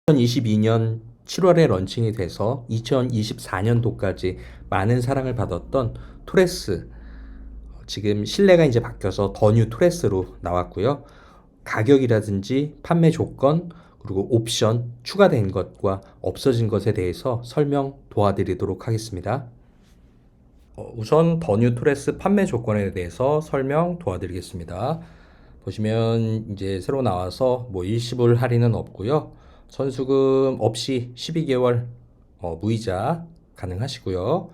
2022년 7월에 런칭이 돼서 2024년도까지 많은 사랑을 받았던 토레스, 지금 실내가 이제 바뀌어서 더 뉴 토레스로 나왔고요. 가격이라든지 판매 조건, 그리고 옵션 추가된 것과 없어진 것에 대해서 설명 도와드리도록 하겠습니다. 우선 더 뉴 토레스 판매 조건에 대해서 설명 도와드리겠습니다. 보시면 이제 새로 나와서 뭐 일시불 할인은 없고요. 선수금 없이 12개월 무이자 가능하시고요.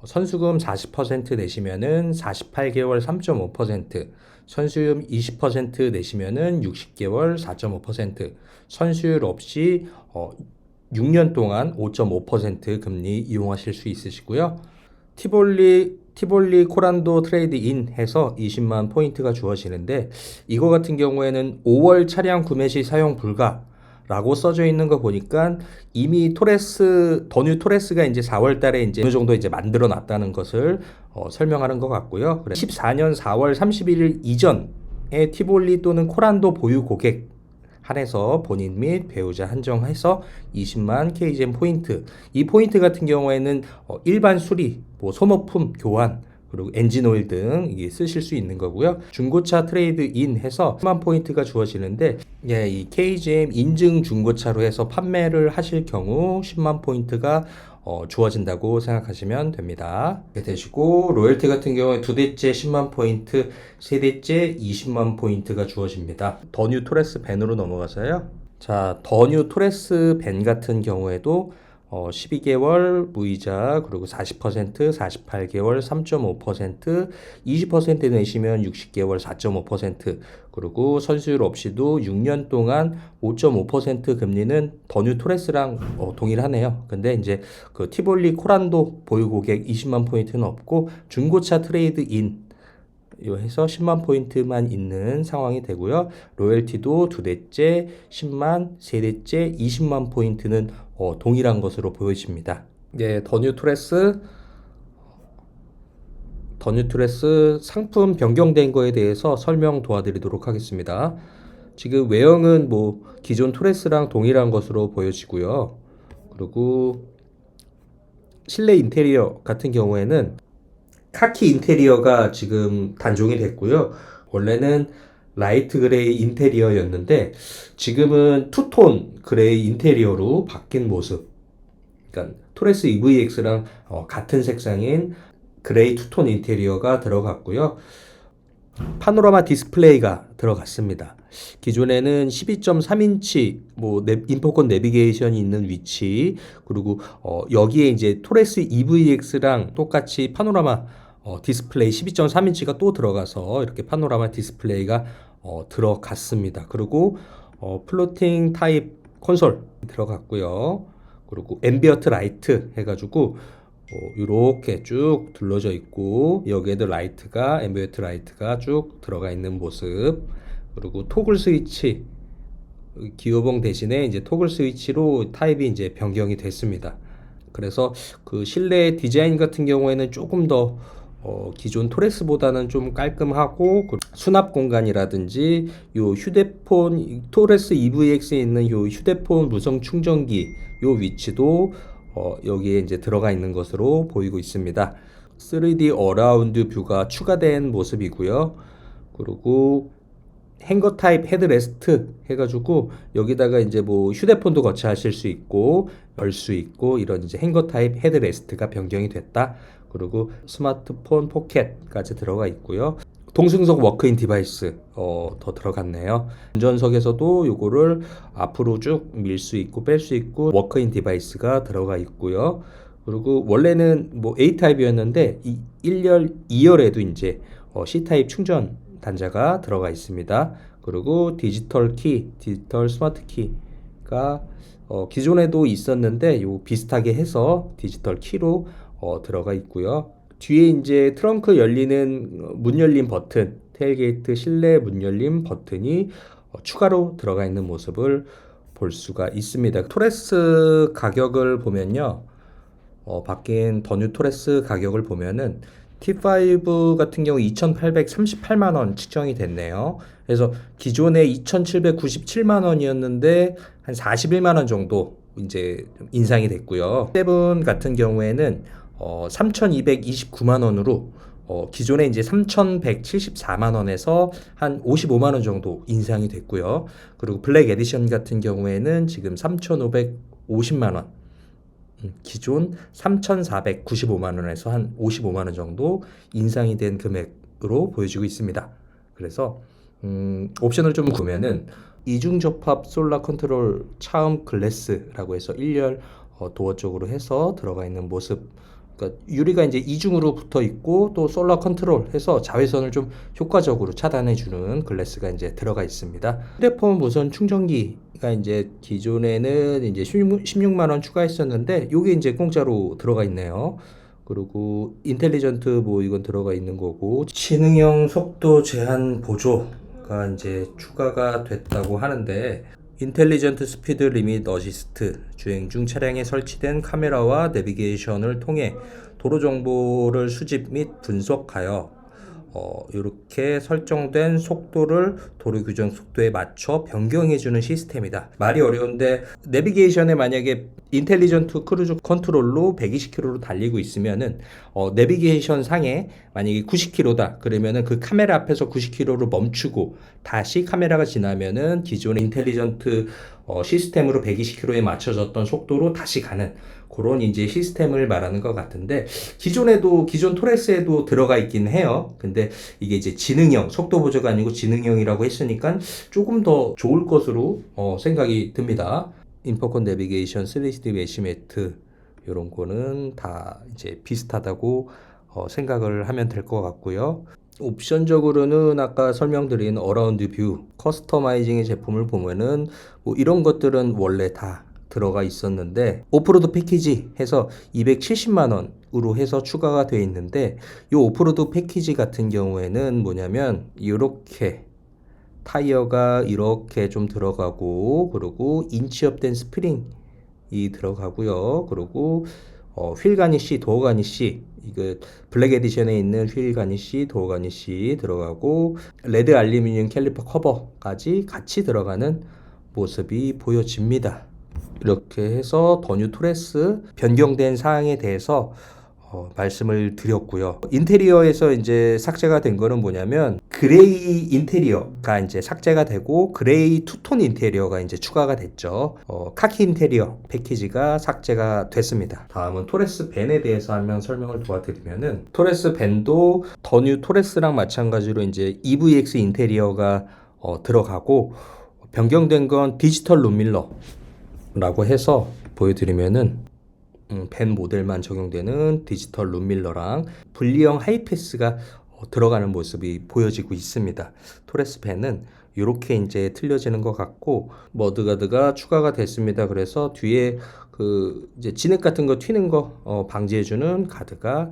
선수금 40% 내시면은 48개월 3.5%, 선수금 20% 내시면은 60개월 4.5%, 선수율 없이 6년 동안 5.5% 금리 이용하실 수 있으시고요. 티볼리 코란도 트레이드 인 해서 20만 포인트가 주어지는데, 이거 같은 경우에는 5월 차량 구매 시 사용 불가 라고 써져 있는 거 보니까 이미 더 뉴 토레스가 이제 4월 달에 이제 어느 정도 이제 만들어 놨다는 것을 설명하는 것 같고요. 14년 4월 31일 이전에 티볼리 또는 코란도 보유 고객 한해서 본인 및 배우자 한정해서 20만 KGM 포인트. 이 포인트 같은 경우에는 일반 수리, 뭐 소모품 교환, 그리고 엔진 오일 등 이게 쓰실 수 있는 거고요. 중고차 트레이드 인 해서 10만 포인트가 주어지는데, 이 KGM 인증 중고차로 해서 판매를 하실 경우 10만 포인트가 주어진다고 생각하시면 됩니다. 이렇게 되시고, 로열티 같은 경우에 두 대째 10만 포인트, 세 대째 20만 포인트가 주어집니다. 더 뉴 토레스 밴으로 넘어가서요. 자, 더 뉴 토레스 밴 같은 경우에도 12개월 무이자, 그리고 40%, 48개월 3.5%, 20% 내시면 60개월 4.5%, 그리고 선수율 없이도 6년 동안 5.5% 금리는 더 뉴 토레스랑 동일하네요. 근데 이제 그 티볼리 코란도 보유 고객 20만 포인트는 없고, 중고차 트레이드 인 해서 10만 포인트만 있는 상황이 되고요. 로열티도 두 대째 10만, 세 대째 20만 포인트는 동일한 것으로 보여집니다. 더 뉴 토레스 상품 변경된 거에 대해서 설명 도와드리도록 하겠습니다. 지금 외형은 뭐 기존 토레스랑 동일한 것으로 보여지고요. 그리고 실내 인테리어 같은 경우에는 카키 인테리어가 지금 단종이 됐고요. 원래는 라이트 그레이 인테리어였는데 지금은 투톤 그레이 인테리어로 바뀐 모습. 그러니까 토레스 EVX랑 같은 색상인 그레이 투톤 인테리어가 들어갔고요. 파노라마 디스플레이가 들어갔습니다. 기존에는 12.3인치 뭐 인포콘 내비게이션이 있는 위치, 그리고 여기에 이제 토레스 EVX랑 똑같이 파노라마 디스플레이 12.3인치가 또 들어가서 이렇게 파노라마 디스플레이가 들어갔습니다. 그리고 플로팅 타입 콘솔 들어갔고요. 그리고 앰비언트 라이트 해가지고 이렇게 쭉 둘러져 있고, 여기에도 라이트가 앰비언트 라이트가 쭉 들어가 있는 모습. 그리고 토글 스위치, 기어봉 대신에 이제 토글 스위치로 타입이 이제 변경이 됐습니다. 그래서 그 실내 디자인 같은 경우에는 조금 더 기존 토레스보다는 좀 깔끔하고, 수납 공간이라든지 요 휴대폰 토레스 EVX에 있는 요 휴대폰 무선 충전기 요 위치도 여기에 이제 들어가 있는 것으로 보이고 있습니다. 3D 어라운드 뷰가 추가된 모습이고요. 그리고 행거 타입 헤드레스트 해가지고 여기다가 이제 뭐 휴대폰도 거치하실 수 있고 열 수 있고, 이런 이제 행거 타입 헤드레스트가 변경이 됐다. 그리고 스마트폰 포켓까지 들어가 있고요. 동승석 워크인 디바이스 더 들어갔네요. 운전석에서도 요거를 앞으로 쭉 밀 수 있고 뺄 수 있고 워크인 디바이스가 들어가 있고요. 그리고 원래는 뭐 A타입이었는데 1열, 2열에도 이제 C타입 충전 단자가 들어가 있습니다. 그리고 디지털 스마트 키가 기존에도 있었는데 요 비슷하게 해서 디지털 키로 들어가 있고요. 뒤에 이제 트렁크 열리는 문 열림 버튼, 테일게이트 실내 문 열림 버튼이 추가로 들어가 있는 모습을 볼 수가 있습니다. 토레스 가격을 보면요, 바뀐 더 뉴 토레스 가격을 보면은 T5 같은 경우 2,838만 원 측정이 됐네요. 그래서 기존에 2,797만 원이었는데 한 41만 원 정도 이제 인상이 됐고요. 7 같은 경우에는 3,229만 원으로 기존에 이제 3,174만 원에서 한 55만 원 정도 인상이 됐고요. 그리고 블랙 에디션 같은 경우에는 지금 3,550만 원, 기존 3,495만 원에서 한 55만 원 정도 인상이 된 금액으로 보여지고 있습니다. 그래서 옵션을 좀 보면은 이중 접합 솔라 컨트롤 차음 글래스라고 해서 1열 도어 쪽으로 해서 들어가 있는 모습. 그러니까 유리가 이제 이중으로 붙어 있고 또 솔라 컨트롤 해서 자외선을 좀 효과적으로 차단해 주는 글래스가 이제 들어가 있습니다. 휴대폰 무선 충전기가 이제 기존에는 이제 16만 원 추가했었는데 요게 이제 공짜로 들어가 있네요. 그리고 인텔리전트 뭐 이건 들어가 있는 거고, 지능형 속도 제한 보조가 이제 추가가 됐다고 하는데, 인텔리전트 스피드 리밋 어시스트, 주행 중 차량에 설치된 카메라와 내비게이션을 통해 도로 정보를 수집 및 분석하여 이렇게 설정된 속도를 도로 규정 속도에 맞춰 변경해주는 시스템이다. 말이 어려운데, 내비게이션에 만약에 인텔리전트 크루즈 컨트롤로 120km로 달리고 있으면은 내비게이션 상에 만약에 90km다 그러면은 그 카메라 앞에서 90km로 멈추고 다시 카메라가 지나면은 기존의 인텔리전트 시스템으로 120km에 맞춰졌던 속도로 다시 가는 그런 이제 시스템을 말하는 것 같은데, 기존 토레스에도 들어가 있긴 해요. 근데 이게 이제 지능형, 속도 보조가 아니고 지능형이라고 했으니까 조금 더 좋을 것으로 생각이 듭니다. 인포컨 내비게이션, 3D 메쉬 매트 이런 거는 다 이제 비슷하다고 생각을 하면 될 것 같고요. 옵션적으로는 아까 설명드린 어라운드 뷰, 커스터마이징의 제품을 보면은 뭐 이런 것들은 원래 다 들어가 있었는데, 오프로드 패키지 해서 270만 원으로 해서 추가가 되어 있는데, 이 오프로드 패키지 같은 경우에는 뭐냐면 이렇게 타이어가 이렇게 좀 들어가고, 그리고 인치업된 스프링이 들어가고요. 그리고 휠 가니쉬, 도어 가니쉬, 이거 블랙 에디션에 있는 휠 가니쉬, 도어 가니쉬 들어가고, 레드 알루미늄 캘리퍼 커버까지 같이 들어가는 모습이 보여집니다. 이렇게 해서 더 뉴 토레스 변경된 사항에 대해서 말씀을 드렸고요. 인테리어에서 이제 삭제가 된 거는 뭐냐면, 그레이 인테리어가 이제 삭제가 되고 그레이 투톤 인테리어가 이제 추가가 됐죠. 카키 인테리어 패키지가 삭제가 됐습니다. 다음은 토레스 밴에 대해서 한번 설명을 도와드리면은, 토레스 밴도 더 뉴 토레스랑 마찬가지로 이제 EVX 인테리어가 들어가고, 변경된 건 디지털 룸밀러라고 해서 보여드리면은, 밴 모델만 적용되는 디지털 룸밀러랑 분리형 하이패스가 들어가는 모습이 보여지고 있습니다. 토레스 밴은 이렇게 이제 틀려지는 것 같고, 머드가드가 추가가 됐습니다. 그래서 뒤에 그 이제 진흙 같은 거 튀는 거 방지해주는 가드가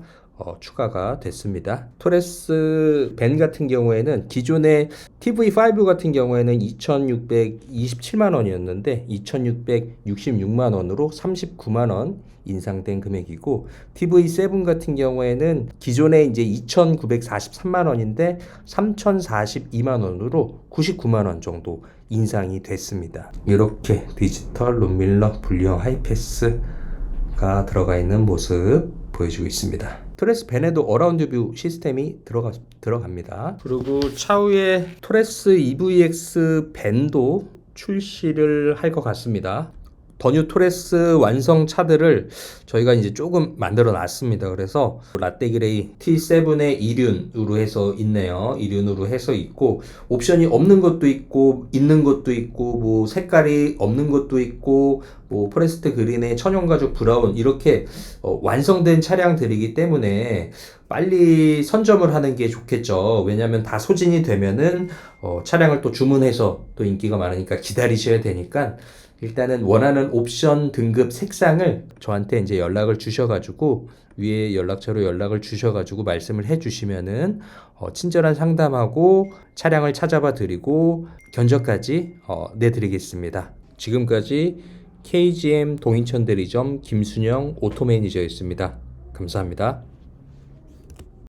추가가 됐습니다. 토레스 밴 같은 경우에는 기존의 TV5 같은 경우에는 2,627만 원이었는데 2,666만 원으로 39만 원 인상된 금액이고, TV7 같은 경우에는 기존에 이제 2,943만 원인데 3,042만 원으로 99만 원 정도 인상이 됐습니다. 이렇게 디지털 룸밀러 분리형 하이패스가 들어가 있는 모습 보여주고 있습니다. 토레스 밴에도 어라운드 뷰 시스템이 들어갑니다. 그리고 차후에 토레스 EVX 밴도 출시를 할 것 같습니다. 더 뉴 토레스 완성 차들을 저희가 이제 조금 만들어 놨습니다. 그래서 라떼 그레이 T7의 2륜으로 해서 있네요. 2륜으로 해서 있고, 옵션이 없는 것도 있고 있는 것도 있고, 뭐 색깔이 없는 것도 있고, 뭐 포레스트 그린의 천연가죽 브라운, 이렇게 완성된 차량들이기 때문에 빨리 선점을 하는 게 좋겠죠. 왜냐하면 다 소진이 되면은 차량을 또 주문해서 또 인기가 많으니까 기다리셔야 되니까, 일단은 원하는 옵션 등급 색상을 저한테 이제 연락을 주셔가지고, 위에 연락처로 연락을 주셔가지고 말씀을 해주시면은 친절한 상담하고 차량을 찾아봐 드리고 견적까지 내드리겠습니다. 지금까지 KGM 동인천 대리점 김순영 오토 매니저였습니다. 감사합니다.